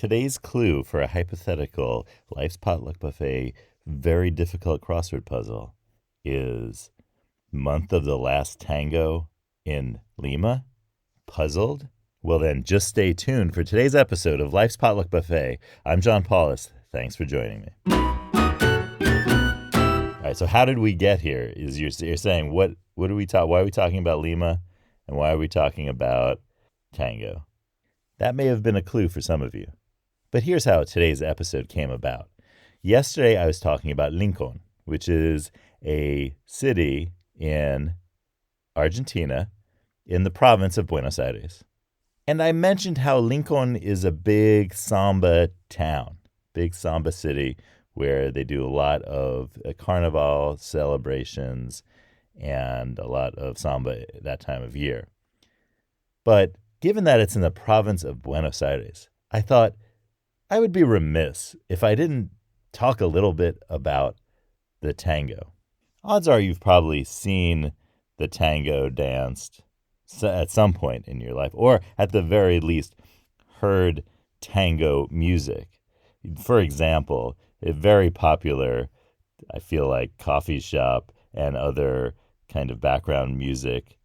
Today's clue for a hypothetical Life's Potluck Buffet very difficult crossword puzzle is month of the last tango in Lima? Puzzled? Well then, just stay tuned for today's episode of Life's Potluck Buffet. I'm John Paulus. Thanks for joining me. All right, so how did we get here? Is you're saying what are we why are we talking about Lima and why are we talking about tango? That may have been a clue for some of you. But here's how today's episode came about. Yesterday I was talking about Lincoln, which is a city in Argentina in the province of Buenos Aires. And I mentioned how Lincoln is a big samba town, big samba city where they do a lot of carnival celebrations and a lot of samba that time of year. But given that it's in the province of Buenos Aires, I thought I would be remiss if I didn't talk a little bit about the tango. Odds are you've probably seen the tango danced at some point in your life, or at the very least heard tango music. For example, a very popular, I feel like, coffee shop and other kind of background music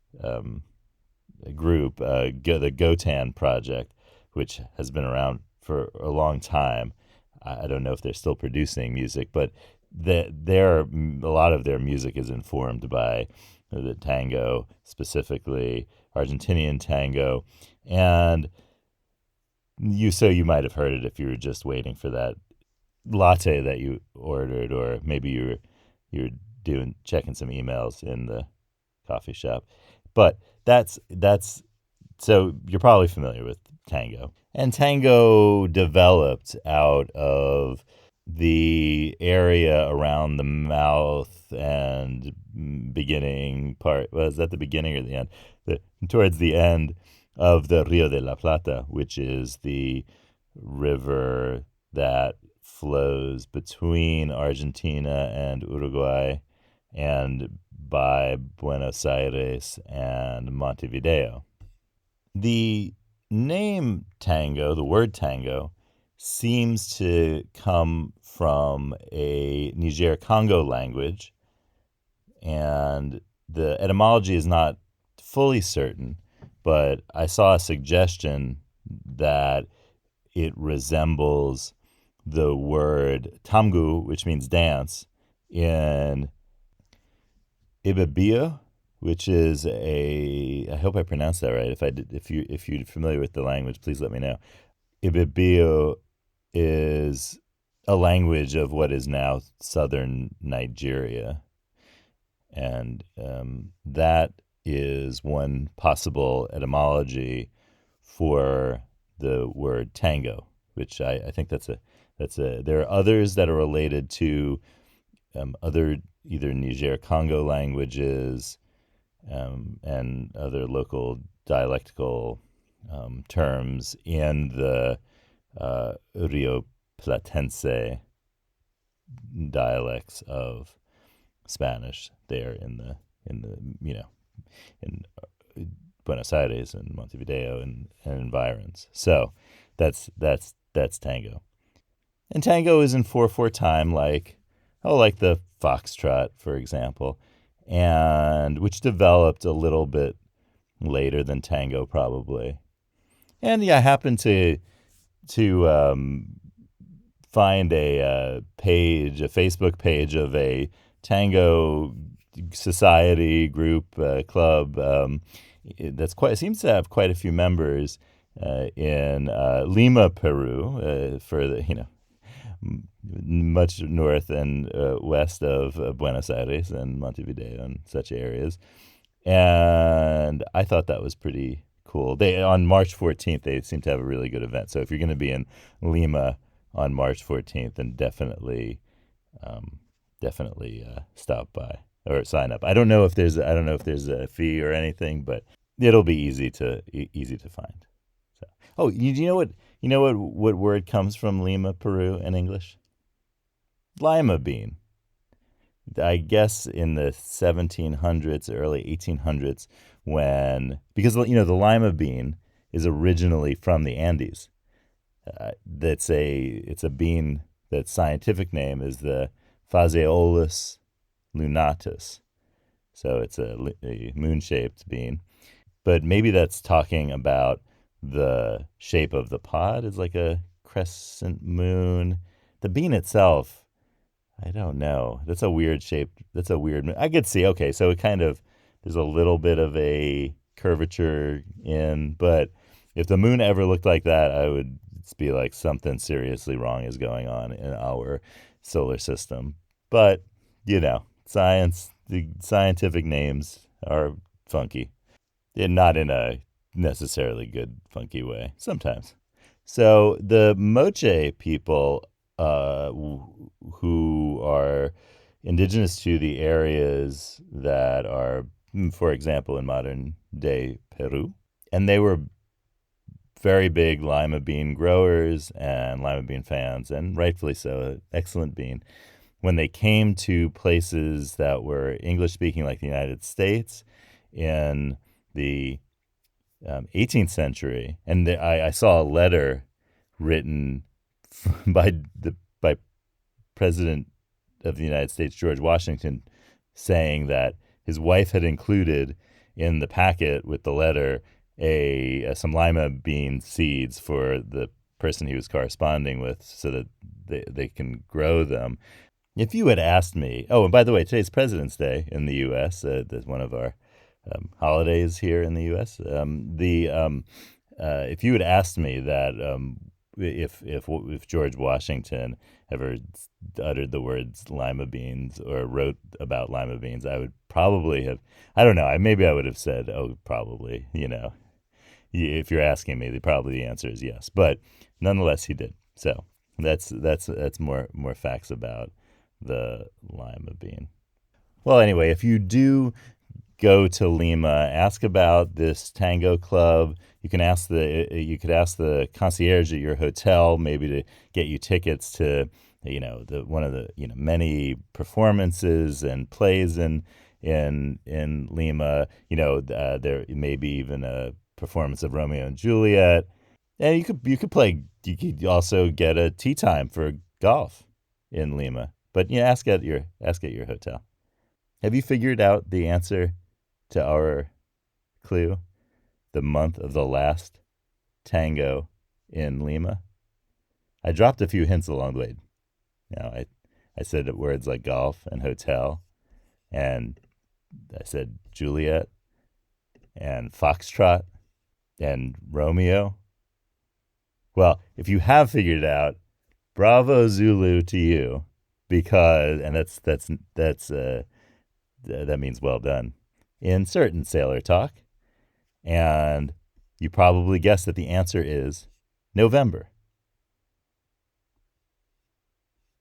group, the Gotan Project, which has been around for a long time. I don't know if they're still producing music, but a lot of their music is informed by the tango, specifically Argentinian tango. And you might have heard it if you were just waiting for that latte that you ordered, or maybe you're checking some emails in the coffee shop. But that's so you're probably familiar with tango. And tango developed out of the area around the mouth and beginning part. Was that the beginning or the end? Towards the end of the Rio de la Plata, which is the river that flows between Argentina and Uruguay and by Buenos Aires and Montevideo. The name tango, the word tango, seems to come from a Niger-Congo language, and the etymology is not fully certain, but I saw a suggestion that it resembles the word tamgu, which means dance, in Ibibio, which is I hope I pronounced that right. If you're familiar with the language, please let me know. Ibibio is a language of what is now southern Nigeria, and that is one possible etymology for the word tango, which I think that's a. There are others that are related to other either Niger-Congo languages and other local dialectical terms in the Rio Platense dialects of Spanish there in Buenos Aires and Montevideo and environs. So that's tango. And tango is in 4/4 time, like the foxtrot, for example, and which developed a little bit later than tango probably. And I happened to find a Facebook page of a tango society group club seems to have quite a few members in Lima, Peru, much north and west of Buenos Aires and Montevideo and such areas. And I thought that was pretty cool. On March 14th, they seem to have a really good event. So if you're going to be in Lima on March 14th, then definitely stop by or sign up. I don't know if there's a fee or anything, but it'll be easy to find. So, you know what word comes from Lima, Peru in English? Lima bean. I guess in the 1700s, early 1800s, because the lima bean is originally from the Andes, it's a bean that's scientific name is the Phaseolus lunatus. So it's a moon-shaped bean. But maybe that's talking about the shape of the pod is like a crescent moon. The bean itself, I don't know. That's a weird shape. That's a weird. I could see. Okay, so it kind of there's a little bit of a curvature in, but if the moon ever looked like that, I would be like something seriously wrong is going on in our solar system. But science, the scientific names are funky, and not in a necessarily good funky way sometimes. So the Moche people, who are indigenous to the areas that are, for example, in modern day Peru, and they were very big lima bean growers and lima bean fans, and rightfully so, excellent bean. When they came to places that were English speaking, like the United States, in the 18th century, and I saw a letter written by President of the United States, George Washington, saying that his wife had included in the packet with the letter some lima bean seeds for the person he was corresponding with, so that they can grow them. If you had asked me, oh, and by the way, today's President's Day in the U.S., that's one of our holidays here in the U.S. If you had asked me that if George Washington ever uttered the words lima beans or wrote about lima beans, I would probably have, I don't know, maybe I would have said, oh, probably, if you're asking me, probably the answer is yes. But nonetheless, he did. So that's more facts about the lima bean. Well, anyway, if you do go to Lima, ask about this tango club. You could ask the concierge at your hotel maybe to get you tickets to one of the many performances and plays in Lima. There may be even a performance of Romeo and Juliet, and you could also get a tea time for golf in Lima. But ask at your hotel. Have you figured out the answer to our clue? The month of the last tango in Lima? I dropped a few hints along the way. I said words like golf and hotel, and I said Juliet and foxtrot and Romeo. Well, if you have figured it out, bravo Zulu to you, because that means well done in certain sailor talk. And you probably guessed that the answer is November.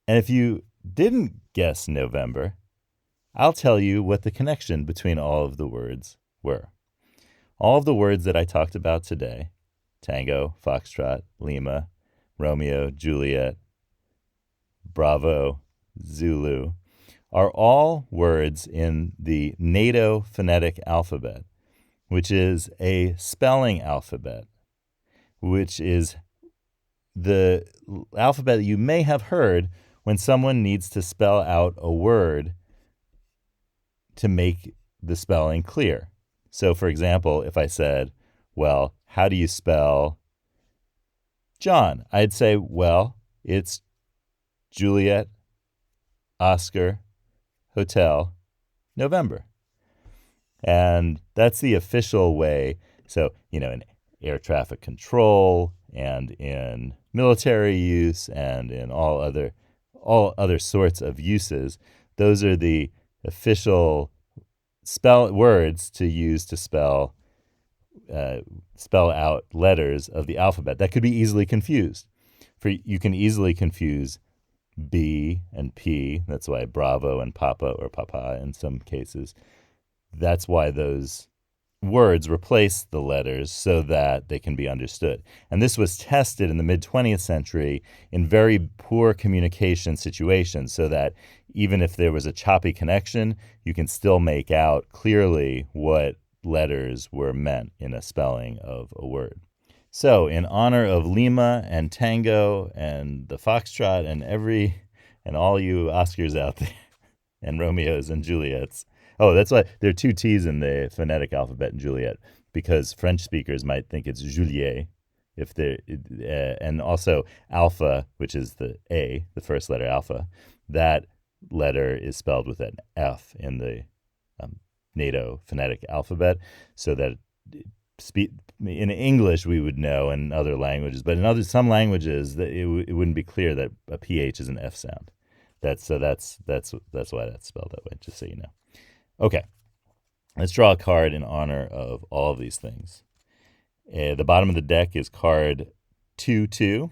And if you didn't guess November, I'll tell you what the connection between all of the words were. All of the words that I talked about today, tango, foxtrot, Lima, Romeo, Juliet, bravo, Zulu, are all words in the NATO phonetic alphabet, which is a spelling alphabet, which is the alphabet that you may have heard when someone needs to spell out a word to make the spelling clear. So, for example, if I said, well, how do you spell John? I'd say, well, it's Juliet, Oscar, Hotel, November. And that's the official way. So, in air traffic control and in military use and in all other sorts of uses, those are the official words to use to spell out letters of the alphabet that could be easily confused. You can easily confuse B and P. That's why Bravo and Papa or Papa in some cases. That's why those words replace the letters so that they can be understood. And this was tested in the mid-20th century in very poor communication situations, so that even if there was a choppy connection, you can still make out clearly what letters were meant in a spelling of a word. So, in honor of Lima and Tango and the Foxtrot and all you Oscars out there, and Romeos and Juliets. Oh, that's why there are two T's in the phonetic alphabet in Juliet, because French speakers might think it's Juliet, if they and also alpha, which is the A, the first letter alpha, that letter is spelled with an F in the NATO phonetic alphabet, so that in English we would know, and other languages, but in some languages that it wouldn't be clear that a PH is an F sound. That's why that's spelled that way, just so you know. Okay, let's draw a card in honor of all of these things. The bottom of the deck is card 2-2,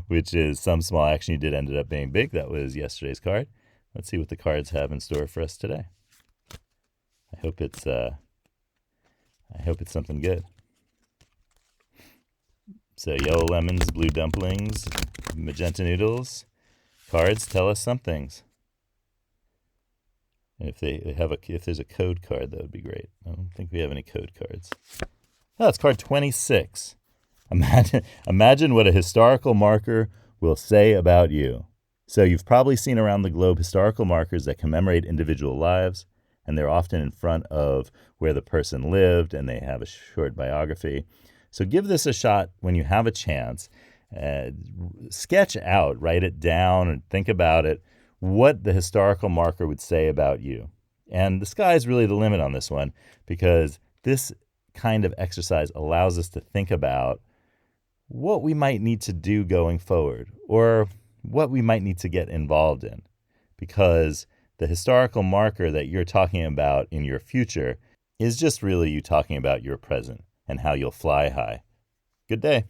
which is some small action you did ended up being big. That was yesterday's card. Let's see what the cards have in store for us today. I hope it's something good. So yellow lemons, blue dumplings, magenta noodles. Cards tell us some things. And if there's a code card, that would be great. I don't think we have any code cards. Oh, it's card 26. Imagine what a historical marker will say about you. So you've probably seen around the globe historical markers that commemorate individual lives, and they're often in front of where the person lived, and they have a short biography. So give this a shot when you have a chance. Sketch out, write it down, and think about it, what the historical marker would say about you. And the sky's really the limit on this one, because this kind of exercise allows us to think about what we might need to do going forward, or what we might need to get involved in, because the historical marker that you're talking about in your future is just really you talking about your present and how you'll fly high. Good day.